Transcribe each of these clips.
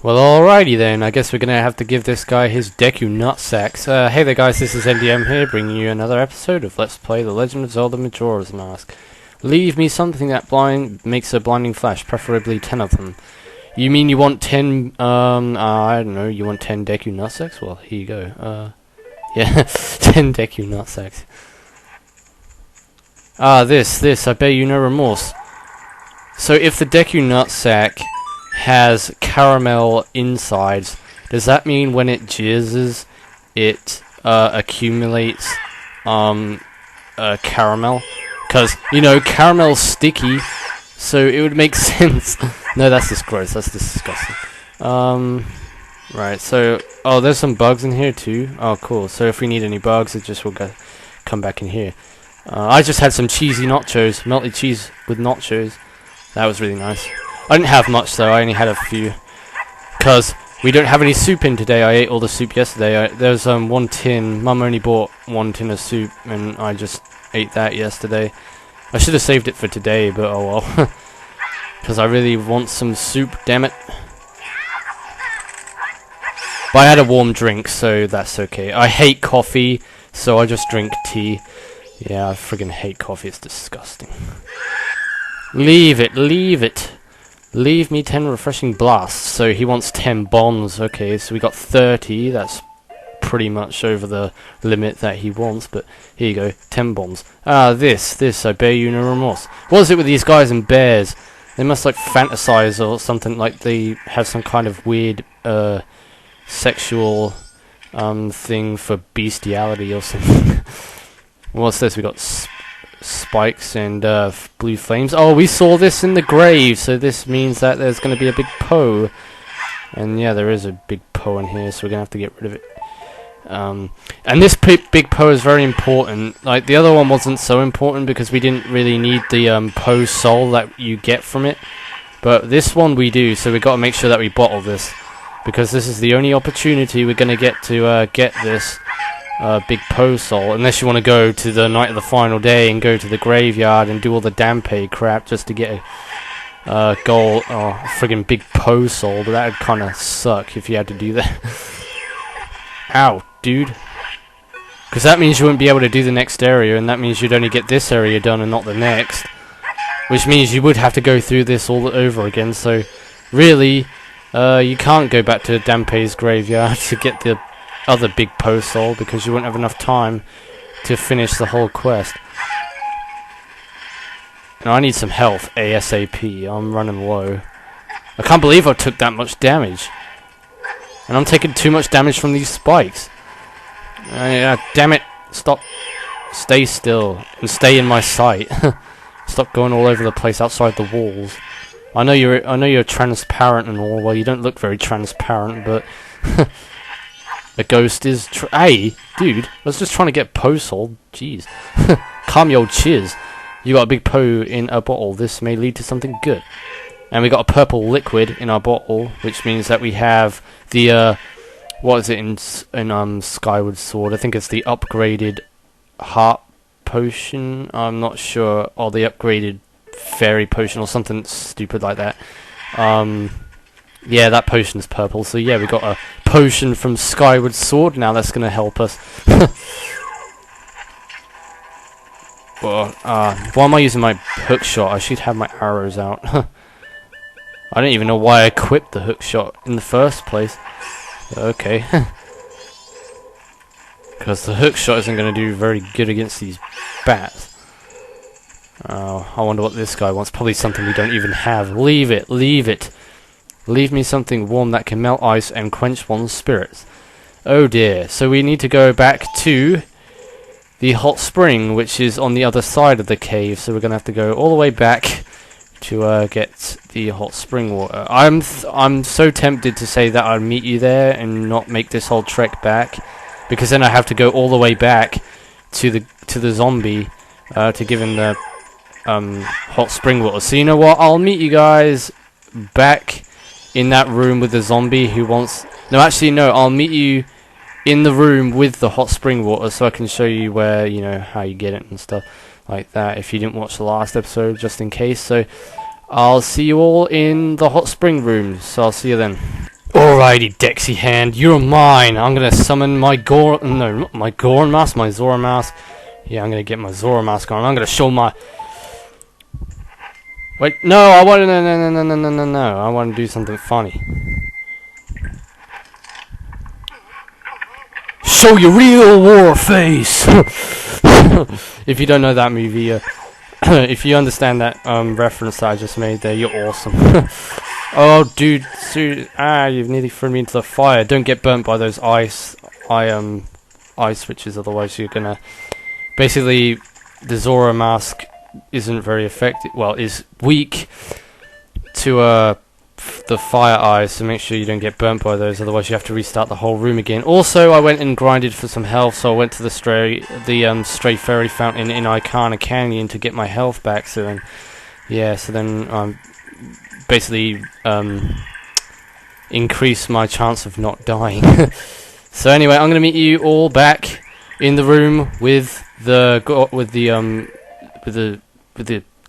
Well, alrighty then. I guess we're gonna have to give this guy his Deku nutsacks. Hey there, guys. This is NDM here, bringing you another episode of Let's Play The Legend of Zelda: Majora's Mask. Leave me something that makes a blinding flash, preferably 10 of them. You mean you want 10? I don't know. You want 10 Deku nutsacks? Well, here you go. Yeah, 10 Deku nutsacks. This. I bear you no remorse. So, if the Deku nutsack has caramel insides, does that mean when it jizzes, it accumulates caramel? Because, you know, caramel's sticky, so it would make sense. No, that's just gross. That's disgusting. Right, so... Oh, there's some bugs in here, too. Oh, cool. So if we need any bugs, it just will come back in here. I just had some cheesy nachos. Melted cheese with nachos. That was really nice. I didn't have much, though. I only had a few. Because we don't have any soup in today. I ate all the soup yesterday. There's one tin. Mum only bought one tin of soup, and I just ate that yesterday. I should have saved it for today, but oh well. Because I really want some soup, damn it. But I had a warm drink, so that's okay. I hate coffee, so I just drink tea. Yeah, I friggin' hate coffee. It's disgusting. Leave it. Leave it. Leave me 10 refreshing blasts. So he wants 10 bombs. Okay, so we got 30. That's pretty much over the limit that he wants. But here you go, 10 bombs. This. I bear you no remorse. What is it with these guys and bears? They must like fantasize or something. Like they have some kind of weird sexual thing for bestiality or something. What's this? We got spikes and blue flames. Oh, we saw this in the grave, so this means that there's going to be a big Poe. And yeah, there is a big Poe in here, so we're going to have to get rid of it. And this big Poe is very important. Like, the other one wasn't so important because we didn't really need the Poe soul that you get from it. But this one we do, so we've got to make sure that we bottle this. Because this is the only opportunity we're going to get this big Poe soul, unless you want to go to the night of the final day and go to the graveyard and do all the Dampe crap just to get a gold, friggin' big Poe soul, but that would kind of suck if you had to do that. Ow, dude. Because that means you wouldn't be able to do the next area, and that means you'd only get this area done and not the next. Which means you would have to go through this all over again, so really, you can't go back to Dampe's graveyard to get the other big Poe soul because you won't have enough time to finish the whole quest. Now I need some health ASAP. I'm running low. I can't believe I took that much damage. And I'm taking too much damage from these spikes. Damn it. Stop. Stay still. And stay in my sight. Stop going all over the place outside the walls. I know you're transparent and all. Well, you don't look very transparent, but... A ghost is... Hey, dude. I was just trying to get Poe soul. Jeez. Calm your chiz. You got a big Poe in a bottle. This may lead to something good. And we got a purple liquid in our bottle, which means that we have the, what is it in Skyward Sword? I think it's the upgraded heart potion. I'm not sure. Or the upgraded fairy potion or something stupid like that. Yeah, that potion's purple. So yeah, we got a potion from Skyward Sword now. That's going to help us. Well, why am I using my hook shot? I should have my arrows out. I don't even know why I equipped the hook shot in the first place. Okay. Because the hook shot isn't going to do very good against these bats. Oh, I wonder what this guy wants. Probably something we don't even have. Leave it. Leave it. Leave me something warm that can melt ice and quench one's spirits. Oh dear. So we need to go back to the hot spring, which is on the other side of the cave. So we're going to have to go all the way back to get the hot spring water. I'm so tempted to say that I'll meet you there and not make this whole trek back, because then I have to go all the way back to the zombie to give him the hot spring water. So you know what? I'll meet you guys back in that room with the zombie who wants... No, actually, no. I'll meet you in the room with the hot spring water so I can show you where, you know, how you get it and stuff like that, if you didn't watch the last episode, just in case. So I'll see you all in the hot spring room, so I'll see you then. Alrighty, Dexy Hand, you're mine. I'm gonna summon my not my Goron mask, my Zora mask. Yeah, I'm gonna get my Zora mask on. I'm gonna show my... Wait, no, I want to... No. I want to do something funny. Show your real war face! If you don't know that movie, if you understand that reference that I just made there, you're awesome. Oh, dude, you've nearly thrown me into the fire. Don't get burnt by those ice switches, otherwise you're gonna... Basically, the Zora mask isn't very effective, well, is weak to the fire eyes, so make sure you don't get burnt by those, otherwise you have to restart the whole room again. Also, I went and grinded for some health, so I went to the stray fairy fountain in Ikana Canyon to get my health back, so then, yeah, so then, basically, increase my chance of not dying. So anyway, I'm gonna meet you all back in the room with the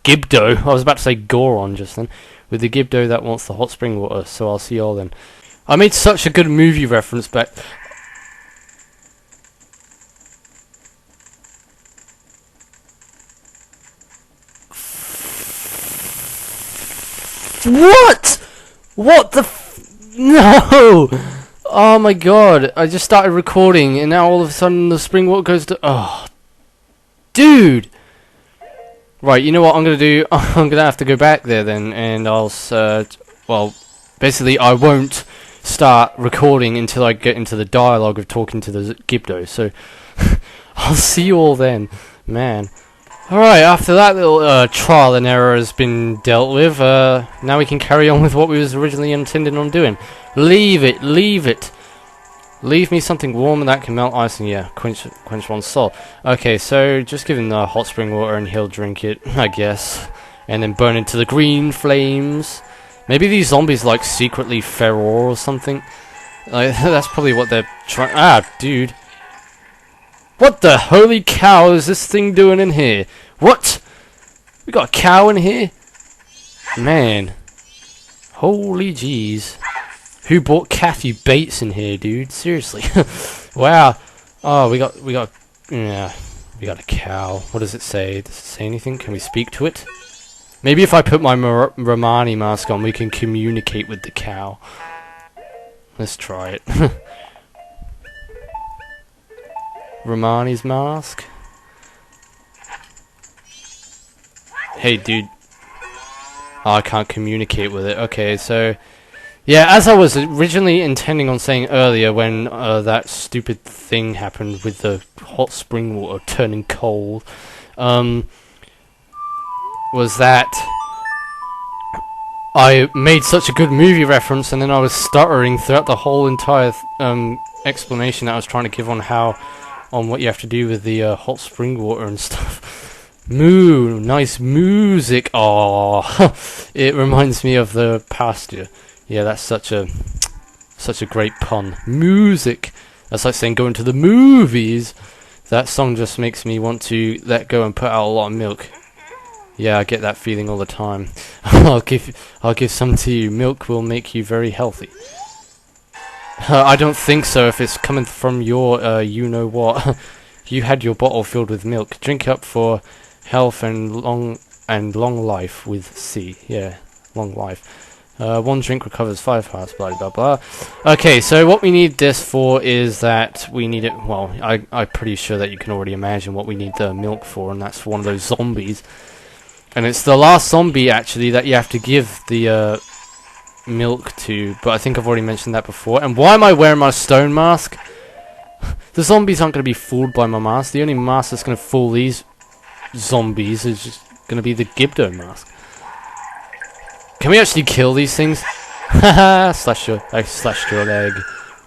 gibdo. I was about to say Goron just then. With the gibdo that wants the hot spring water. So I'll see you all then. I made such a good movie reference back. What? What the no! Oh my god, I just started recording and now all of a sudden the spring water goes to... Oh, dude! Right, you know what I'm gonna do? I'm gonna have to go back there then, and I'll well, basically I won't start recording until I get into the dialogue of talking to the gibdo, so I'll see you all then, man. Alright, after that little trial and error has been dealt with, now we can carry on with what we was originally intending on doing. Leave it! Leave me something warm that can melt ice and, yeah, quench one's soul. Okay, so just give him the hot spring water and he'll drink it, I guess. And then burn into the green flames. Maybe these zombies like secretly feral or something. Like, that's probably what they're trying... Ah, dude. What the holy cow is this thing doing in here? What? We got a cow in here? Man. Holy jeez. Who bought Kathy Bates in here, dude? Seriously. Wow. Oh, we got a cow. What does it say? Does it say anything? Can we speak to it? Maybe if I put my Romani mask on, we can communicate with the cow. Let's try it. Romani's mask. Hey, dude. Oh, I can't communicate with it. Okay, so... Yeah, as I was originally intending on saying earlier when that stupid thing happened with the hot spring water turning cold, was that I made such a good movie reference and then I was stuttering throughout the whole entire explanation that I was trying to give on what you have to do with the hot spring water and stuff. Nice music. Aww. It reminds me of the pasture. Yeah, that's such a great pun. Music. That's like saying going to the movies. That song just makes me want to let go and put out a lot of milk. Yeah, I get that feeling all the time. I'll give some to you. Milk will make you very healthy. I don't think so if it's coming from your you know what. You had your bottle filled with milk. Drink up for health and long life with C. Yeah, long life. One drink recovers 5 hearts, blah blah blah. Okay, so what we need this for is that we need it, well, I'm pretty sure that you can already imagine what we need the milk for, and that's for one of those zombies. And it's the last zombie, actually, that you have to give the milk to, but I think I've already mentioned that before. And why am I wearing my stone mask? The zombies aren't going to be fooled by my mask. The only mask that's going to fool these zombies is just going to be the gibdo mask. Can we actually kill these things? Haha, I slashed your leg.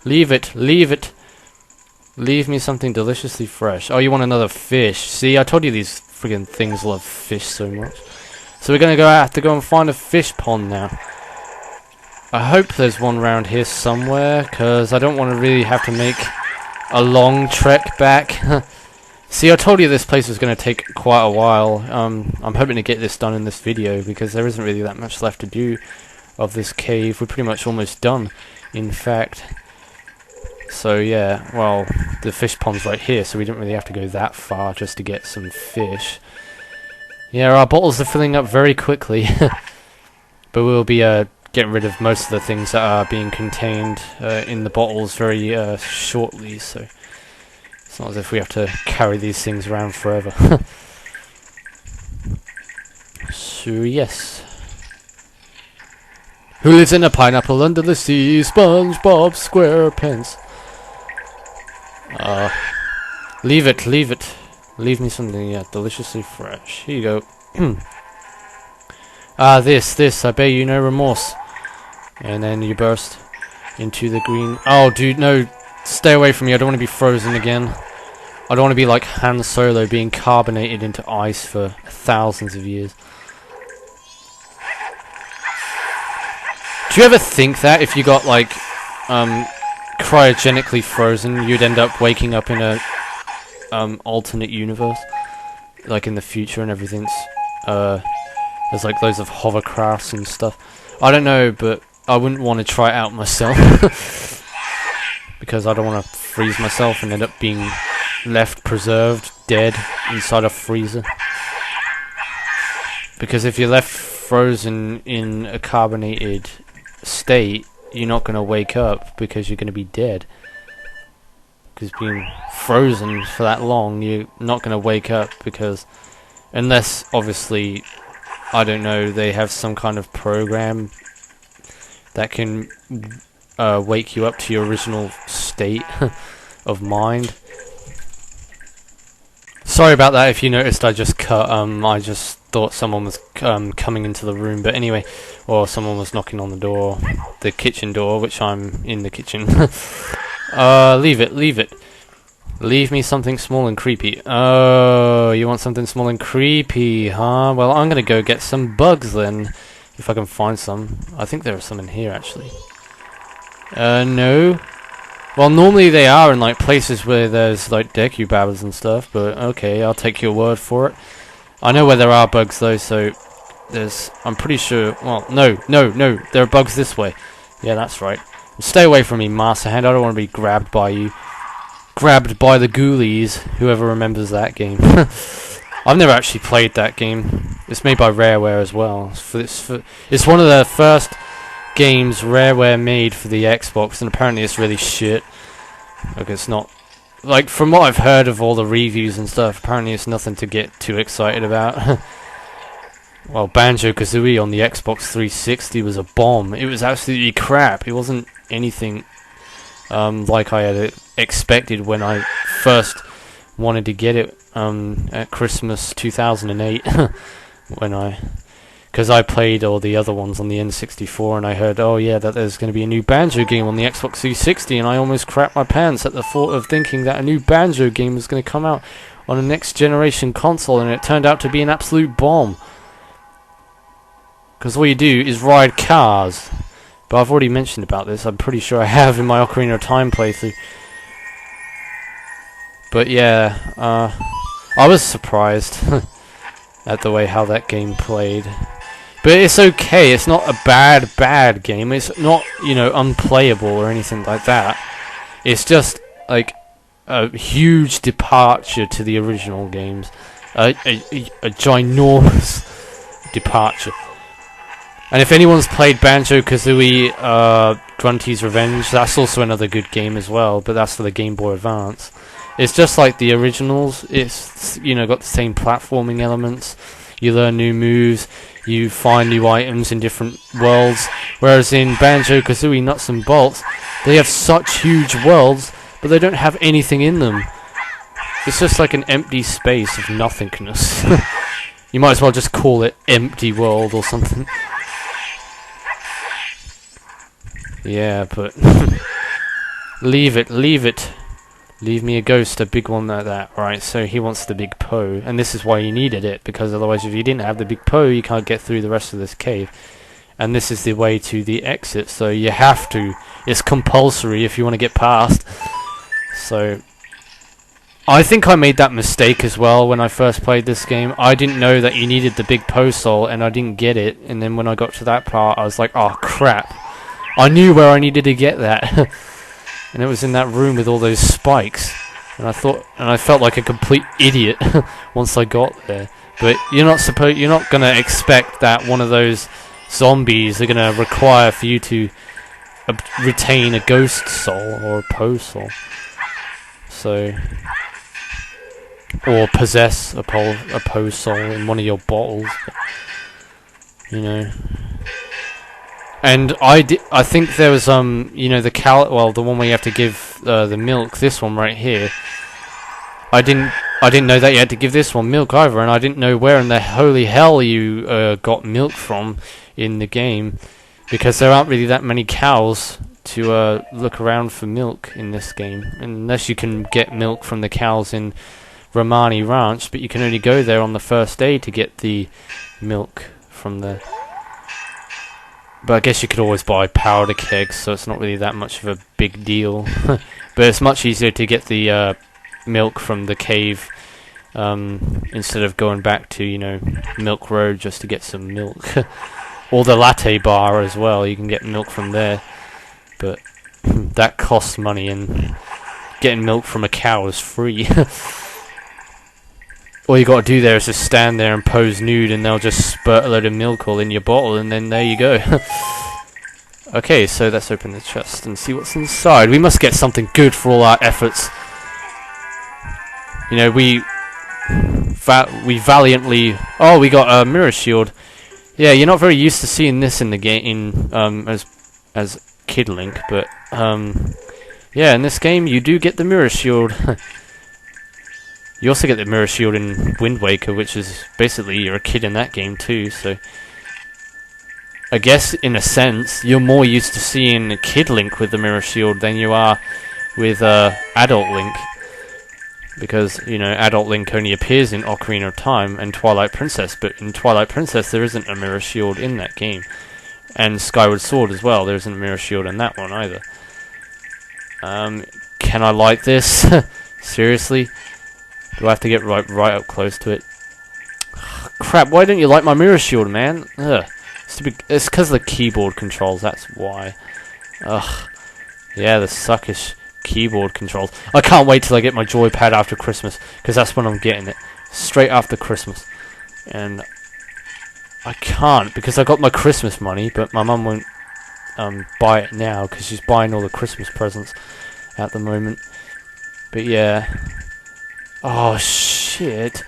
Leave it. Leave me something deliciously fresh. Oh, you want another fish. See, I told you these friggin' things love fish so much. So we're gonna have to go and find a fish pond now. I hope there's one around here somewhere, because I don't want to really have to make a long trek back. See, I told you this place was going to take quite a while. I'm hoping to get this done in this video, because there isn't really that much left to do of this cave. We're pretty much almost done, in fact. So yeah, well, the fish pond's right here, so we don't really have to go that far just to get some fish. Yeah, our bottles are filling up very quickly. But we'll be getting rid of most of the things that are being contained in the bottles very shortly, so it's not as if we have to carry these things around forever. So yes. Who lives in a pineapple under the sea? SpongeBob SquarePants. Leave it. Leave me something, deliciously fresh. Here you go. This, I bear you no remorse. And then you burst into the green... Oh, dude, no. Stay away from me. I don't want to be frozen again. I don't want to be like Han Solo being carbonated into ice for thousands of years. Do you ever think that if you got, like, cryogenically frozen, you'd end up waking up in a alternate universe? Like in the future and everything's... there's like loads of hovercrafts and stuff. I don't know, but I wouldn't want to try it out myself. Because I don't want to freeze myself and end up being left preserved, dead, inside a freezer. Because if you're left frozen in a carbonated state, you're not going to wake up because you're going to be dead. Because being frozen for that long, you're not going to wake up because... Unless, obviously... I don't know, they have some kind of program that can wake you up to your original state of mind. Sorry about that if you noticed I just cut, I just thought someone was coming into the room, but anyway, or someone was knocking on the door, the kitchen door, which I'm in the kitchen. Leave it. Leave me something small and creepy. Oh, you want something small and creepy, huh? Well, I'm gonna go get some bugs then, if I can find some. I think there are some in here, actually. No. Well, normally they are in, like, places where there's, like, decubabas and stuff, but okay, I'll take your word for it. I know where there are bugs, though, so there's... I'm pretty sure... Well, no, there are bugs this way. Yeah, that's right. Stay away from me, Master Hand. I don't want to be grabbed by you. Grabbed by the Ghoulies, whoever remembers that game. I've never actually played that game. It's made by Rareware as well. It's one of the first games Rareware made for the Xbox, and apparently it's really shit. Like, it's not... Like, from what I've heard of all the reviews and stuff, apparently it's nothing to get too excited about. Well, Banjo-Kazooie on the Xbox 360 was a bomb. It was absolutely crap. It wasn't anything... like I had expected when I first wanted to get it at Christmas 2008 because I played all the other ones on the N64 and I heard, oh yeah, that there's going to be a new Banjo game on the Xbox 360, and I almost crapped my pants at the thought of thinking that a new Banjo game was going to come out on a next generation console, and it turned out to be an absolute bomb. Because all you do is ride cars. But I've already mentioned about this, I'm pretty sure I have in my Ocarina of Time playthrough. But yeah, I was surprised at the way how that game played. But it's okay, it's not a bad game, it's not, you know, unplayable or anything like that. It's just, like, a huge departure to the original games. A ginormous departure. And if anyone's played Banjo-Kazooie Grunty's Revenge, that's also another good game as well, but that's for the Game Boy Advance. It's just like the originals. It's, you know, got the same platforming elements. You learn new moves, you find new items in different worlds. Whereas in Banjo-Kazooie Nuts and Bolts, they have such huge worlds, but they don't have anything in them. It's just like an empty space of nothingness. You might as well just call it Empty World or something. Yeah, but leave it. Leave me a ghost, a big one like that. Right, so he wants the big Poe, and this is why you needed it, because otherwise if you didn't have the big Poe, you can't get through the rest of this cave. And this is the way to the exit, so you have to. It's compulsory if you want to get past. So, I think I made that mistake as well when I first played this game. I didn't know that you needed the big postal, and I didn't get it. And then when I got to that part, I was like, oh crap. I knew where I needed to get that. And it was in that room with all those spikes. And I felt like a complete idiot once I got there. But you're not gonna expect that one of those zombies are gonna require for you to retain a ghost soul or a postal. So, or possess a pose soul in one of your bottles, you know. And I think there was you know, the one where you have to give the milk. This one right here. I didn't know that you had to give this one milk either, and I didn't know where in the holy hell you got milk from in the game, because there aren't really that many cows to look around for milk in this game, unless you can get milk from the cows in Romani Ranch, but you can only go there on the first day to get the milk from the... But I guess you could always buy powder kegs, so it's not really that much of a big deal. But it's much easier to get the milk from the cave instead of going back to, you know, Milk Road just to get some milk. Or the latte bar as well, you can get milk from there. But that costs money, and getting milk from a cow is free. All you gotta do there is just stand there and pose nude, and they'll just spurt a load of milk all in your bottle, and then there you go. Okay, so let's open the chest and see what's inside. We must get something good for all our efforts. You know, we valiantly... Oh, we got a mirror shield. Yeah, you're not very used to seeing this in the game, as Kid Link, but yeah, in this game you do get the mirror shield. You also get the mirror shield in Wind Waker, which is basically you're a kid in that game too, so I guess in a sense you're more used to seeing Kid Link with the mirror shield than you are with Adult Link, because, you know, Adult Link only appears in Ocarina of Time and Twilight Princess, but in Twilight Princess there isn't a mirror shield in that game, and Skyward Sword as well, there isn't a mirror shield in that one either. Can I like this? Seriously? Do I have to get right up close to it? Crap, why don't you like my mirror shield, man? Ugh. It's because of the keyboard controls, that's why. Ugh. Yeah, the suckish keyboard controls. I can't wait till I get my joypad after Christmas, because that's when I'm getting it. Straight after Christmas. And I can't, because I got my Christmas money, but my mum won't buy it now, because she's buying all the Christmas presents at the moment. But yeah... Oh shit.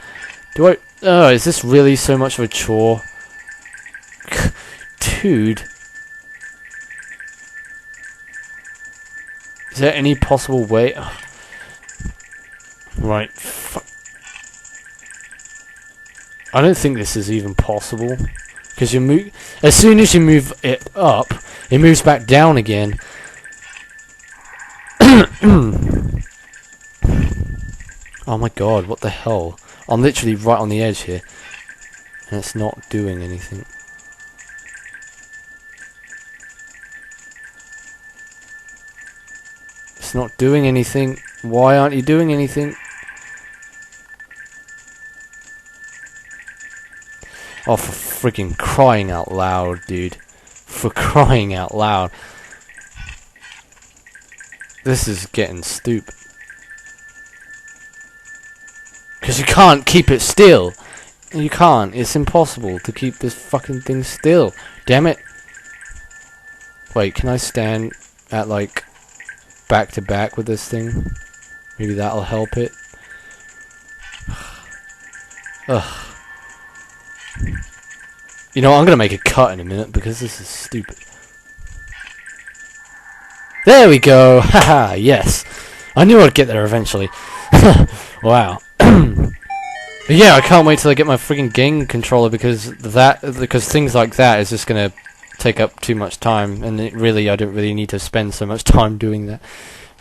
Is this really so much of a chore? Dude. Is there any possible way? Oh. Right. I don't think this is even possible. Because as soon as you move it up, it moves back down again. Oh my god, what the hell? I'm literally right on the edge here, and it's not doing anything. It's not doing anything. Why aren't you doing anything? Oh, for freaking crying out loud, dude. For crying out loud. This is getting stupid. Because you can't keep it still. You can't. It's impossible to keep this fucking thing still. Damn it. Wait, can I stand at, like, back to back with this thing? Maybe that'll help it. Ugh. You know, I'm gonna make a cut in a minute because this is stupid. There we go! Haha, yes! I knew I'd get there eventually. Wow. Yeah, I can't wait till I get my freaking game controller, because things like that is just gonna take up too much time, and I don't really need to spend so much time doing that.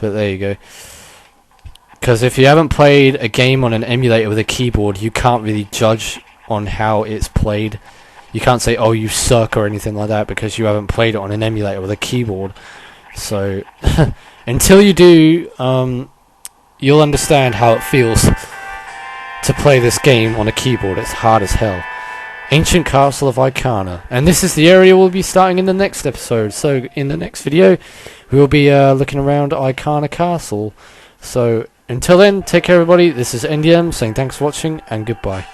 But there you go. Because if you haven't played a game on an emulator with a keyboard, you can't really judge on how it's played. You can't say, oh, you suck or anything like that, because you haven't played it on an emulator with a keyboard. So, until you do, you'll understand how it feels to play this game on a keyboard. It's hard as hell. Ancient Castle of Ikana. And this is the area we'll be starting in the next episode. So in the next video, we will be looking around Ikana Castle. So until then, take care everybody. This is NDM saying thanks for watching and goodbye.